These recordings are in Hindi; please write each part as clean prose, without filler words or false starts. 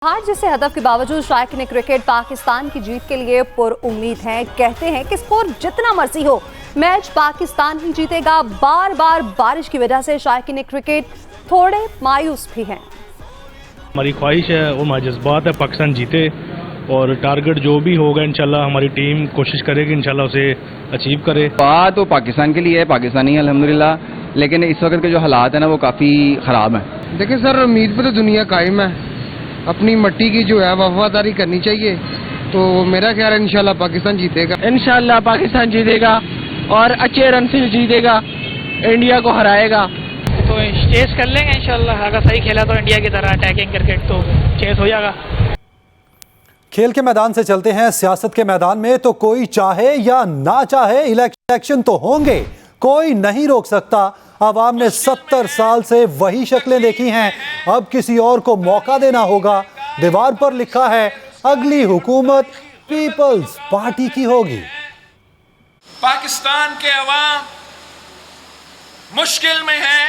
हार जैसे हदफ के बावजूद शायकीन क्रिकेट पाकिस्तान की जीत के लिए पुरउम्मीद हैं। कहते हैं कि स्कोर जितना मर्जी हो मैच पाकिस्तान ही जीतेगा। बार बार बारिश की वजह से शायकीन क्रिकेट थोड़े मायूस भी हैं। हमारी ख्वाहिश है, वो हमारा जज्बात है, पाकिस्तान जीते और टारगेट जो भी होगा इंशाल्लाह हमारी टीम कोशिश करेगी इंशाल्लाह उसे अचीव करे। बात तो पाकिस्तान के लिए है, पाकिस्तानी है अल्हम्दुलिल्लाह, लेकिन इस वक्त के जो हालात है ना वो काफ़ी ख़राब हैं। देखिए सर, उम्मीद पे तो दुनिया कायम है, अपनी मट्टी की जो है वफादारी करनी चाहिए। तो मेरा ख्याल है इंशाल्लाह पाकिस्तान जीतेगा। इंशाल्लाह पाकिस्तान जीतेगा और अच्छे रन से जीतेगा, इंडिया को हराएगा। तो चेस कर लेंगे इंशाल्लाह, अगर सही खेला तो इंडिया की तरह अटैकिंग क्रिकेट तो चेस हो जाएगा। खेल के मैदान से चलते हैं सियासत के मैदान में। तो कोई चाहे या ना चाहे इलेक्शन तो होंगे, कोई नहीं रोक सकता। आवाम ने 70 साल से वही शक्लें देखी हैं, अब किसी और को मौका देना होगा। दीवार पर लिखा है अगली हुकूमत पीपल्स पार्टी की होगी। पाकिस्तान के अवाम मुश्किल में है,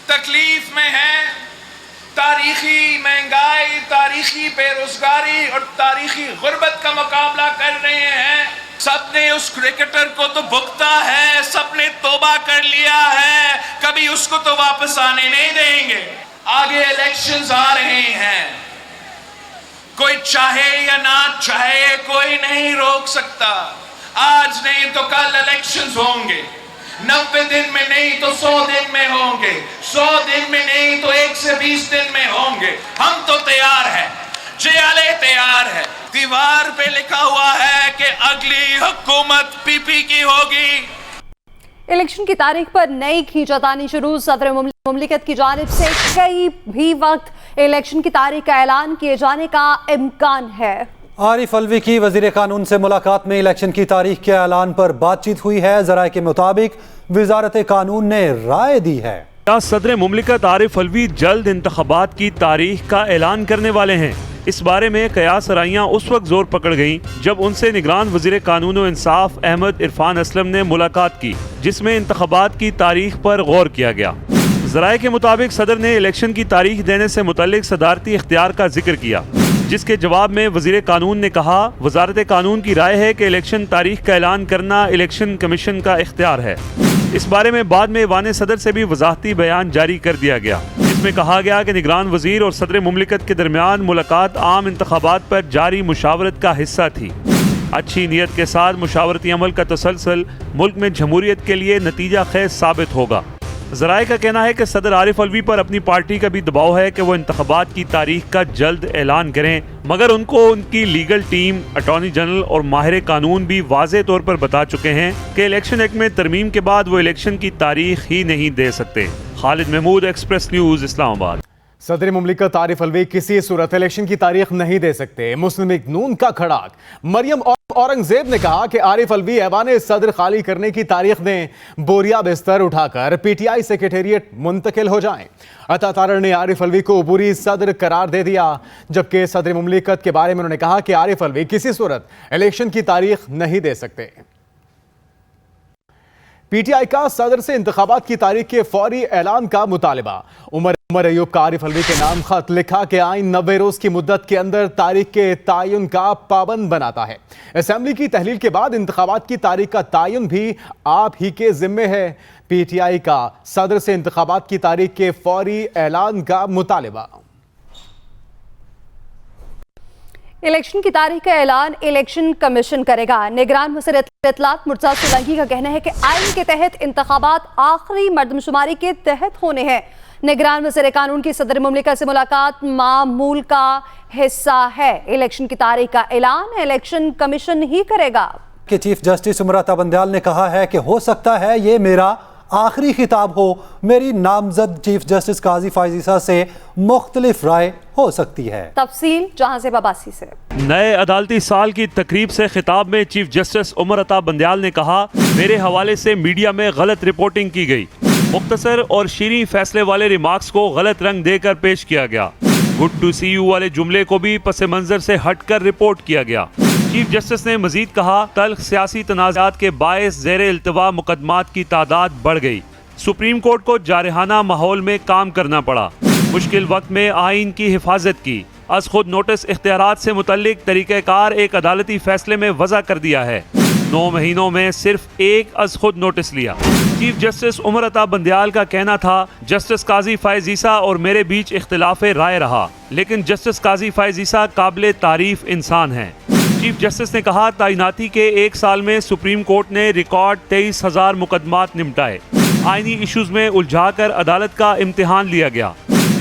तकलीफ में है, तारीखी महंगाई, तारीखी बेरोजगारी और तारीखी गुर्बत का मुकाबला कर रहे हैं। सबने उस क्रिकेटर को तो भुगता है, सबने तौबा कर लिया है, कभी उसको तो वापस आने नहीं देंगे। आगे इलेक्शंस आ रहे हैं, कोई चाहे या ना चाहे कोई नहीं रोक सकता। आज नहीं तो कल इलेक्शंस होंगे, 90 दिन में नहीं तो 100 दिन में होंगे, 100 दिन में नहीं तो 1 से 20 दिन में होंगे। हम तो तैयार हैं, जियाले तैयार है। दीवार पे लिखा हुआ है कि अगली हुकूमत पीपी की होगी। इलेक्शन की तारीख पर नई खींचातानी शुरू। सदर मुमलिकत की जानिब से कई भी वक्त इलेक्शन की तारीख का ऐलान किए जाने का इम्कान है। आरिफ अलवी की वजीर कानून से मुलाकात में इलेक्शन की तारीख के ऐलान पर बातचीत हुई है। ज़राए के मुताबिक वजारत कानून ने राय दी है। सदर मुमलिकत आरिफ अलवी जल्द इंतखाबात की तारीख का ऐलान करने वाले हैं। इस बारे में कयास राइयां उस वक्त जोर पकड़ गईं जब उनसे निगरान वजीर कानून और इंसाफ अहमद इरफान असलम ने मुलाकात की, जिसमें इंतखाबात की तारीख पर गौर किया गया। ज़राए के मुताबिक सदर ने इलेक्शन की तारीख देने से मुतल्लिक सदारती इख्तियार का जिक्र किया, जिसके जवाब में वजीर कानून ने कहा वजारत कानून की राय है कि इलेक्शन तारीख का ऐलान करना इलेक्शन कमीशन का इख्तियार है। इस बारे में बाद में ऐवान सदर से भी वजाहती बयान जारी कर दिया गया, जिसमें कहा गया कि निगरान वजीर और सदर मुमलिकत के दरमियान मुलाकात आम इंतखाबात पर जारी मुशावरत का हिस्सा थी। अच्छी नीयत के साथ मुशावरती अमल का तसलसल मुल्क में जमहूरियत के लिए नतीजा खेज साबित होगा। ज़राए का कहना है कि सदर आरिफ अलवी पर अपनी पार्टी का भी दबाव है कि वो इंतखाबात की तारीख का जल्द ऐलान करें, मगर उनको उनकी लीगल टीम, अटॉर्नी जनरल और माहिर कानून भी वाज़े तौर पर बता चुके हैं कि इलेक्शन एक्ट में तरमीम के बाद वो इलेक्शन की तारीख ही नहीं दे सकते। Khalid Mahmood, Express News, Islamabad. सदर मुमलिकत आरिफ अलवी किसी सूरत इलेक्शन की तारीख नहीं दे सकते। मुस्लिम लीग नून का खड़ाक मरियम औरंगजेब ने कहा कि आरिफ अलवी ऐवान सदर खाली करने की तारीख दें, बोरिया बिस्तर उठाकर पीटीआई सेक्रेटेरिएट मुंतकिल हो जाएं। अता तारड़ ने आरिफ अलवी को अबूरी सदर करार दे दिया, जबकि सदर मुमलिकत के बारे में उन्होंने कहा कि आरिफ अलवी किसी सूरत इलेक्शन की तारीख नहीं दे सकते। पीटीआई का सदर से इंतखाबात की तारीख के फौरी ऐलान का मुतालिबा। उमर अयूब का आरिफ अलवी के नाम खत लिखा कि आइन 90 रोज की मुद्दत के अंदर तारीख के तायुन का पाबंद बनाता है। असेंबली की तहलील के बाद इंतखाबात की तारीख का तायुन भी आप ही के जिम्मे है। पीटीआई का सदर से इंतखाबात की तारीख के फौरी ऐलान का मुतालिबा। इलेक्शन की तारीख का ऐलान इलेक्शन कमीशन करेगा। निगरान वज़ीर इत्तलात मुर्तज़ा सोलंकी का कहना है कि आइन के तहत इंतखाबात आखिरी मर्दमशुमारी के तहत होने हैं। निगरान वज़ीर कानून की सदर मुमलिकत से मुलाकात मामूल का हिस्सा है। इलेक्शन की तारीख का ऐलान इलेक्शन कमीशन ही करेगा। कि चीफ जस्टिस उमरता बंदयाल ने कहा है कि हो सकता है ये मेरा आखिरी खिताब हो। मेरी नामजद चीफ जस्टिस काजी फायजीसा से मुख्तलिफ राय हो सकती है। तफसील जहां से बाबासी से। नए अदालती साल की तकरीब से खिताब में चीफ जस्टिस उमरता बंदयाल ने कहा मेरे हवाले से मीडिया में गलत रिपोर्टिंग की गई, मुख्तसर और शीरी फैसले वाले रिमार्क्स को गलत रंग देकर पेश किया गया। गुड टू सी यू वाले जुमले को भी पस मंजर से हटकर रिपोर्ट किया गया। चीफ जस्टिस ने मजीद कहा तल्ख सियासी तनाज़ात के बायस ज़ेरे इल्तवा मुकदमात की तादाद बढ़ गई। सुप्रीम कोर्ट को जारहाना माहौल में काम करना पड़ा। मुश्किल वक्त में आइन की हिफाजत की। अज खुद नोटिस इख्तियारात से मुतल्लिक तरीक़ेकार एक अदालती फैसले में वज़ा कर दिया है। 9 महीनों में सिर्फ एक अज खुद नोटिस लिया। चीफ जस्टिस उमर अता बंदयाल का कहना था, जस्टिस काजी फायज ईसा और मेरे बीच इख्तिलाफ राय रहा, लेकिन जस्टिस काजी फायज ईसा काबिल तारीफ इंसान हैं। चीफ जस्टिस ने कहा, तैनाती के 1 साल में सुप्रीम कोर्ट ने रिकॉर्ड 23,000 मुकदमात निपटाए। आईनी इश्यूज में उलझाकर अदालत का इम्तिहान लिया गया।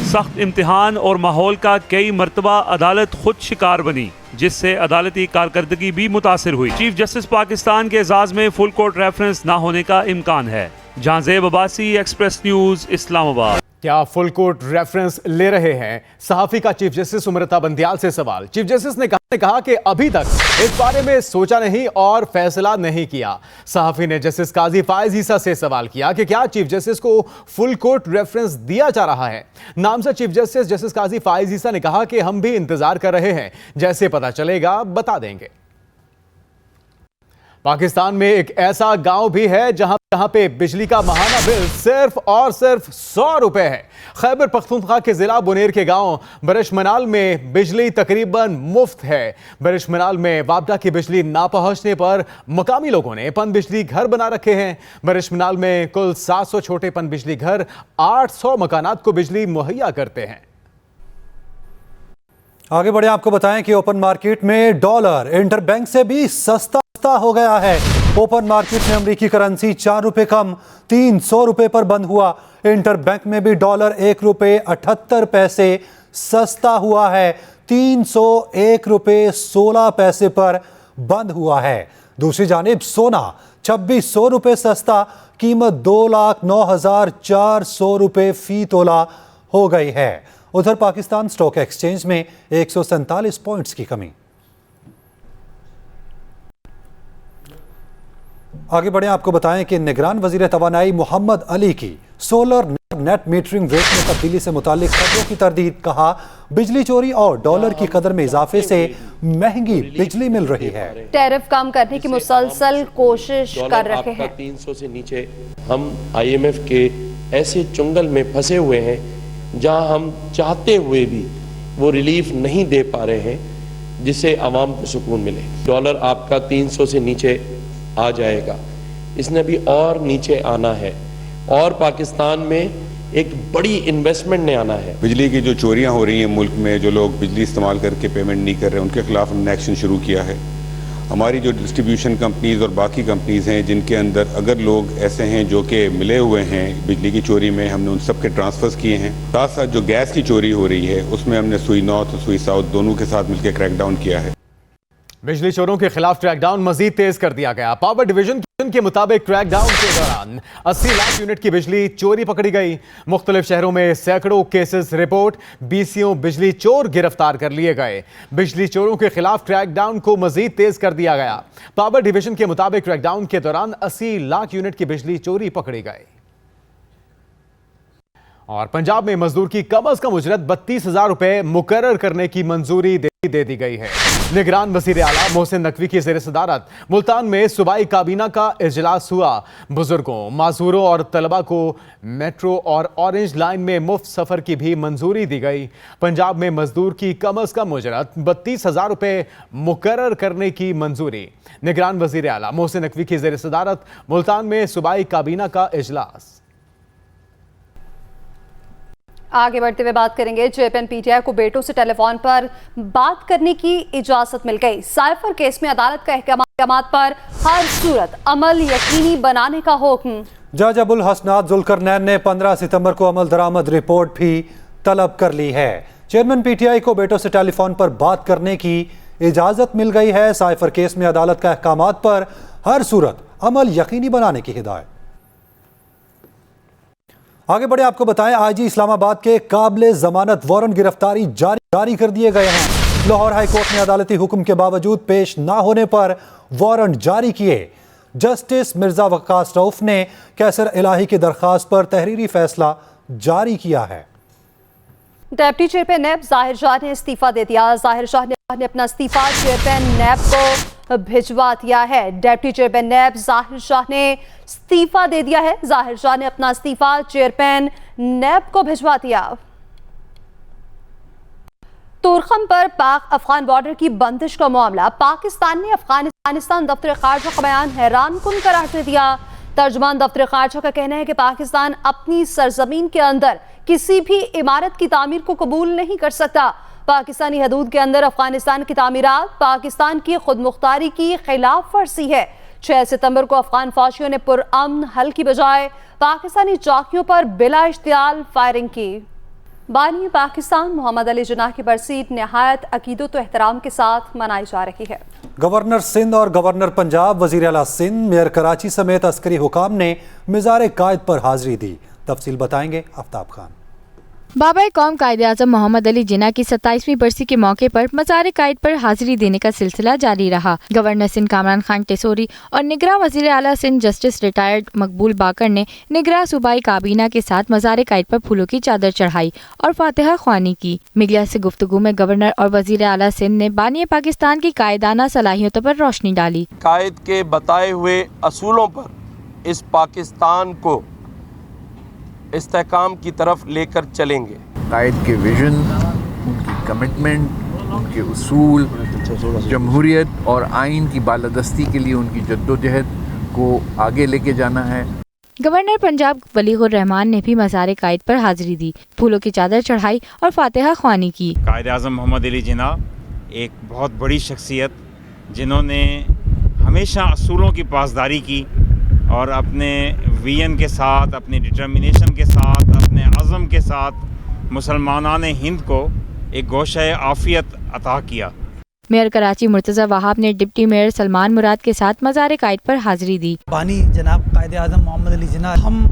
सख्त इम्तिहान और माहौल का कई मरतबा अदालत खुद शिकार बनी, जिससे अदालती कारकर्दगी भी मुतासिर हुई। चीफ जस्टिस पाकिस्तान के एजाज में फुल कोर्ट रेफरेंस न होने का इम्कान है। Jahanzeb Abbasi, express news, Islamabad. क्या फुल कोर्ट रेफरेंस ले रहे हैं? सहाफी का चीफ जस्टिस उमर अता बंदयाल से सवाल। चीफ जस्टिस ने कहा कि अभी तक इस बारे में सोचा नहीं और फैसला नहीं किया। सहाफी ने जस्टिस काजी फायज ईसा से सवाल किया कि क्या चीफ जस्टिस को फुल कोर्ट रेफरेंस दिया जा रहा है। नामजद चीफ जस्टिस जस्टिस काजी फायज ईसा ने कहा कि हम भी इंतजार कर रहे हैं, जैसे पता चलेगा बता देंगे। पाकिस्तान में एक ऐसा गांव भी है जहां पे बिजली का माहाना बिल सिर्फ और सिर्फ 100 रुपए है। खैबर पख्तूनख्वा के जिला बुनेर के गांव बरिशमनाल में बिजली तकरीबन मुफ्त है। बरिशमनाल में वापडा की बिजली ना पहुंचने पर मकामी लोगों ने पन बिजली घर बना रखे हैं। बरिशमनाल में कुल 700 छोटे पन बिजली घर 800 मकानात को बिजली मुहैया करते हैं। आगे बढ़े, आपको बताएं कि ओपन मार्केट में डॉलर इंटरबैंक से भी सस्ता हो गया है। ओपन मार्केट में अमेरिकी करेंसी 4 रुपए कम 300 रुपए पर बंद हुआ। इंटरबैंक में भी डॉलर 1 रुपए 78 पैसे सस्ता हुआ है। 301 रुपए 16 पैसे पर बंद हुआ है। दूसरी जानिब सोना 2600 रुपए सस्ता, कीमत 2,09,400 रुपए फी तोला हो गई है। उधर पाकिस्तान स्टॉक एक्सचेंज में 147 पॉइंट्स की कमी। आगे बढ़े, आपको बताएं कि निगरान वजीर तवानाई मोहम्मद अली की सोलर नेट मीटरिंग रेट में तब्दीली से मुतालिक खबरों की तरदीद। कहा, बिजली चोरी और डॉलर की कदर में इजाफे से महंगी बिजली मिल रही है। टैरिफ कम करने की मुसलसल कोशिश कर रहे हैं। 300 से नीचे हम IMF के ऐसे चुंगल में फंसे हुए हैं जहां हम चाहते हुए भी वो रिलीफ नहीं दे पा रहे हैं, जिससे आवाम को सुकून मिले। डॉलर आपका 300 से नीचे आ जाएगा, इसने भी और नीचे आना है और पाकिस्तान में एक बड़ी इन्वेस्टमेंट ने आना है। बिजली की जो चोरियां हो रही हैं मुल्क में, जो लोग बिजली इस्तेमाल करके पेमेंट नहीं कर रहे हैं, उनके खिलाफ हमने एक्शन शुरू किया है। हमारी जो डिस्ट्रीब्यूशन कंपनीज और बाकी कंपनीज हैं जिनके अंदर अगर लोग ऐसे हैं जो कि मिले हुए हैं बिजली की चोरी में, हमने उन सब के ट्रांसफर्स किए हैं। साथ साथ जो गैस की चोरी हो रही है उसमें हमने सुई नॉर्थ और सुई साउथ दोनों के साथ मिलकर क्रैकडाउन किया है। बिजली चोरों के खिलाफ क्रैकडाउन मजीद तेज कर दिया गया। पावर डिवीजन के मुताबिक क्रैकडाउन के दौरान 80 लाख यूनिट की बिजली चोरी पकड़ी गई। मुख्तलिफ शहरों में सैकड़ों केसेस रिपोर्ट, 20 बिजली चोर गिरफ्तार कर लिए गए। बिजली चोरों के खिलाफ क्रैकडाउन को मजीद तेज कर दिया गया। पावर डिवीजन के मुताबिक क्रैकडाउन के दौरान 80 लाख यूनिट की बिजली चोरी पकड़ी गई। और पंजाब में मजदूर की कम अज कम उजरत 32,000 रुपए मुकर्रर करने की मंजूरी दे दी गई है। निगरान वज़ीर आला मोहसिन नकवी की ज़ेर सदारत मुल्तान में सूबाई काबीना का इजलास हुआ। बुजुर्गों, माजूरों और तलबा को मेट्रो और ऑरेंज लाइन में मुफ्त सफर की भी मंजूरी दी गई। पंजाब में मजदूर की कम अज कम उजरत 32,000 रुपए मुकर्रर करने की मंजूरी। निगरान वज़ीर आला मोहसिन नकवी की ज़ेर सदारत मुल्तान में सूबाई काबीना का इजलास। आगे बढ़ते हुए बात करेंगे, जेपीएन पीटीआई को बेटों से टेलीफोन पर बात करने की इजाजत मिल गई। साइफर केस में अदालत का अहकामात पर हर सूरत अमल यकीनी बनाने का हुक्म। जज अबुल हसनात जुल्करनैन ने 15 सितंबर को अमल दरामद रिपोर्ट भी तलब कर ली है। चेयरमैन पीटीआई को बेटों से टेलीफोन पर बात करने की इजाजत मिल गई है। साइफर केस में अदालत का अहकामात पर हर सूरत अमल यकीनी बनाने की हिदायत। आगे बढ़े, आपको बताएं, आईजी इस्लामाबाद के काबिल जमानत वारंट गिरफ्तारी जारी कर दिए गए हैं। लाहौर हाई कोर्ट ने अदालती हुक्म के बावजूद पेश ना होने पर वारंट जारी किए। जस्टिस मिर्जा वक्कास रऊफ ने कैसर इलाही की दरखास्त पर तहरीरी फैसला जारी किया है। डिप्टी चेयरमैन नैब जाहिर शाह ने इस्तीफा दे दिया। जाहिर शाह ने अपना इस्तीफा चेयरमैन नैब को भिजवा दिया है। डिप्टी चेयरमैन नैब जाहिर शाह ने इस्तीफा दे दिया है। जाहिर शाह ने अपना इस्तीफा चेयरमैन नैब को भिजवा दिया। तुरखम पर पाक अफगान बॉर्डर की बंदिश का मामला, पाकिस्तान ने अफगानिस्तान दफ्तर खारजा का बयान हैरान कुन करार दे दिया। तर्जुमान दफ्तर खारजा का कहना है कि पाकिस्तान अपनी सरजमीन के अंदर किसी भी इमारत की तामीर को कबूल नहीं कर सकता। पाकिस्तानी हदूद के अंदर अफगानिस्तान की तामीरात पाकिस्तान की खुद मुख्तारी की खिलाफ वर्जी है। 6 सितंबर को अफगान फौजियों ने पुरअमन हल की बजाय पाकिस्तानी चौकियों पर बिला इश्तियाल फायरिंग की। बानी पाकिस्तान मोहम्मद अली जिन्ना की बरसी नहायत अकीदत व एहतराम के साथ मनाई जा रही है। गवर्नर सिंध और गवर्नर पंजाब, वजीर आला सिंध, मेयर कराची समेत अस्करी हुकाम ने मिज़ार कायद पर हाजिरी दी। तफसील बताएंगे आफ्ताब खान। बाबा कौम कायद-ए-आज़म मोहम्मद अली जिन्ना की 27वीं बरसी के मौके पर मज़ार कायद पर हाजिरी देने का सिलसिला जारी रहा। गवर्नर सिंध कामरान खान टेसोरी और निगरां वज़ीर आला सिंध जस्टिस रिटायर्ड मकबूल बाकर ने निगरां सूबाई काबीना के साथ मज़ार कायद पर फूलों की चादर चढ़ाई और फातिहा ख्वानी की। मीडिया से गुफ्तगू में गवर्नर और वज़ीर आला सिंध ने बानी पाकिस्तान की कायदाना सलाहियतों पर रोशनी डाली। कायद के बताए हुए असूलों पर इस पाकिस्तान को इस्तेहकाम की तरफ लेकर चलेंगे। कायद के विजन, उनकी कमिटमेंट, उनके उसूल, जमहूरियत और आइन की बालादस्ती के लिए उनकी जद्दोजहद को आगे लेके जाना है। गवर्नर पंजाब वलीगुर रहमान ने भी मज़ार कायद पर हाजिरी दी, फूलों की चादर चढ़ाई और फातिहा ख्वानी की। कायद-ए-आज़म मोहम्मद अली जिन्ना एक बहुत बड़ी शख्सियत, जिन्होंने हमेशा असूलों की पासदारी की और अपने विजन के साथ, अपनी डिटर्मिनेशन के साथ, अपने अज़म के साथ मुसलमानान हिंद को एक गोशे आफियत अता किया। मेयर कराची मुर्तज़ा वहाब ने डिप्टी मेयर सलमान मुराद के साथ मज़ार कायद पर हाजिरी दी। बानी जनाब कायद-ए-आज़म मोहम्मद अली जिन्ना हम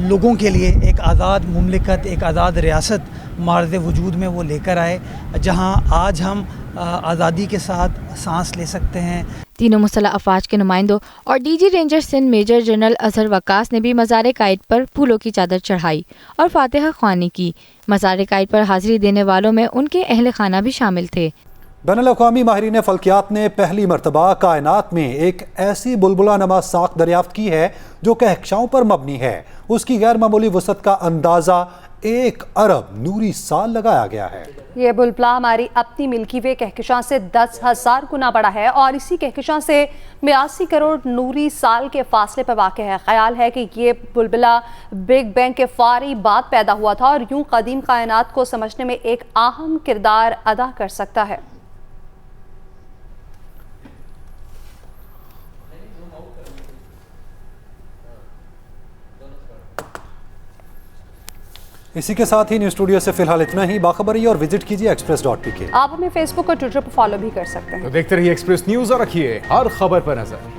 लोगों के लिए एक आज़ाद मुमलिकत, एक आज़ाद रियासत मार्ज़ वजूद में वो लेकर आए, जहाँ आज हम आज़ादी के साथ सांस ले सकते हैं। तीनों मुसल्लह अफवाज के नुमाइंदों और D G ranger Sindh major general Azhar Waqas ने भी मज़ार कायद पर फूलों की चादर चढ़ाई और फातिहा ख्वानी की। मज़ार कायद पर हाजिरी देने वालों में उनके अहल खाना भी शामिल थे। बैनुल-अक़वामी माहिरीन फ़ल्कियात ने पहली मरतबा कायनात में एक ऐसी बुलबुला नमा साख दरियाफ्त की है जो कहकशाओं पर मबनी है। उसकी गैर मामूली वसअत का अंदाज़ा 1 अरब नूरी साल लगाया गया है। ये बुलबुला हमारी अपनी मिल्की वे कहकशां से 10,000 गुना बड़ा है और इसी कहकशां से 82 करोड़ नूरी साल के फासले पर वाक़ है। ख्याल है कि ये बुलबुला बिग बैंग के फौरी बाद पैदा हुआ था और यूं कदीम कायनात को समझने में एक अहम किरदार अदा कर सकता है। इसी के साथ ही न्यूज़ स्टूडियो से फिलहाल इतना ही। बाखबरी और विजिट कीजिए express.pk। आप हमें फेसबुक और ट्विटर पर फॉलो भी कर सकते हैं। तो देखते रहिए एक्सप्रेस न्यूज और रखिए हर खबर पर नजर।